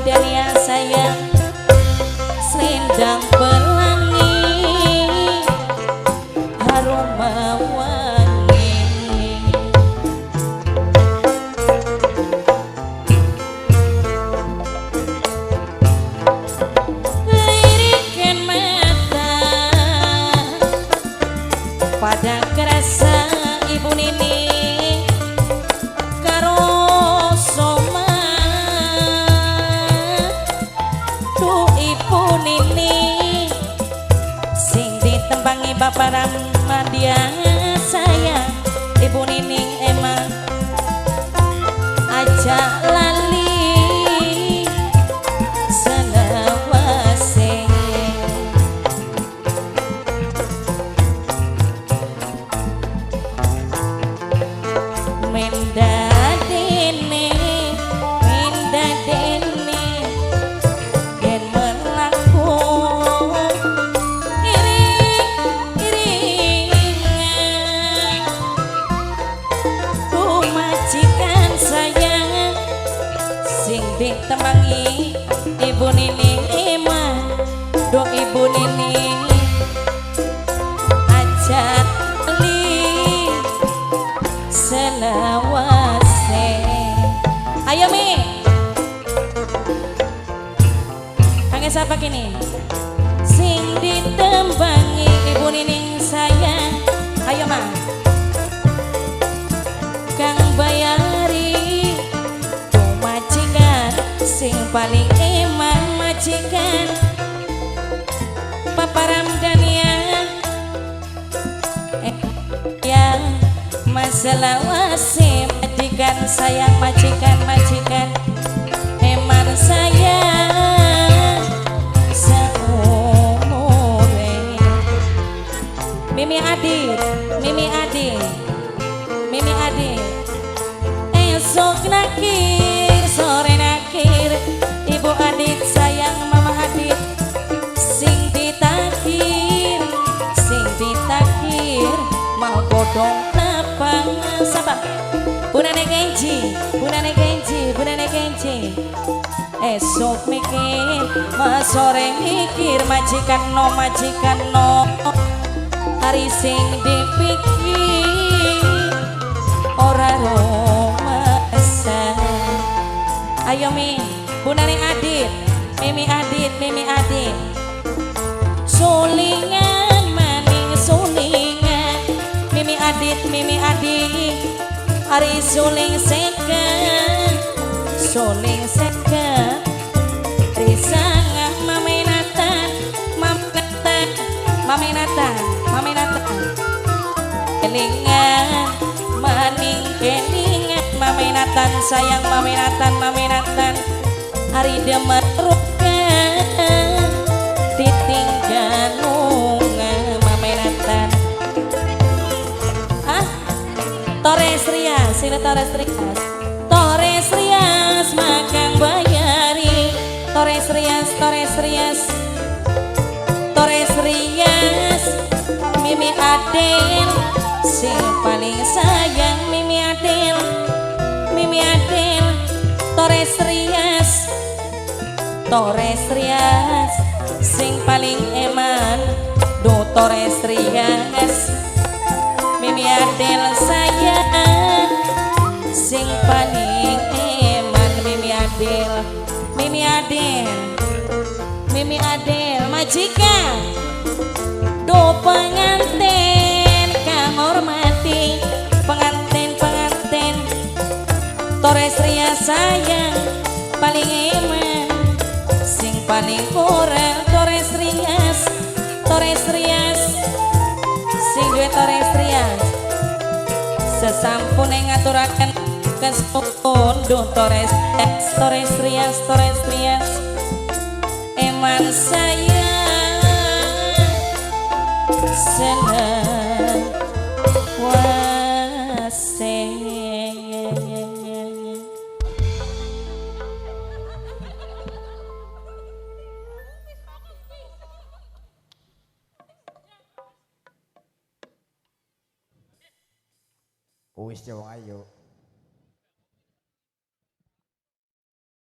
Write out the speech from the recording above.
Dania sayang selendang pelangi aroma wangi lirikan mata pada kerasa ibu Nini Bapak Ramadia sayang Ibu Nining emang aja lali selawase mendadene yen melaku ditemangi Ibu Nining emang do Ibu Nining ajak li selawase ayo Mi kangen siapa kini sing ditembangi Ibu Nining sayang ayo Ma Kang Bayari sing paling eman majikan Papa Ramdania ya masalah wase majikan sayang majikan eman sayang seumure Mimi Adit esok nakir sore nakir Ibu Adit sayang Mama Adit sing ditakir mau godong lapang sabak Bunane Kenji esok mikir mas sore mikir majikan no hari sing dipikir ora romasa ayo Mi Bunane Adit Mimi Adit sulingan maning sulingan Mimi Adit hari suling seket risangah mamenatan kelingan maning kelingan mamenatan sayang mamenatan hari demerukan ditinggal nunga mamenatan Torres Rias Makang Bayari Torres Rias Mimi Adel sing paling sayang Mimi Adel Torres Rias sing paling eman do Torres Rias Mimi Adel sayang sing paling eman Mimi Adel majikan do pengantin kang hormati pengantin Torres Rias sayang paling eman sing paling kurang Torres Rias sing duwe Torres Rias sesampune ngaturaken kesuwun duh Torres Rias eman sayang selawase Wis Jawa ayo.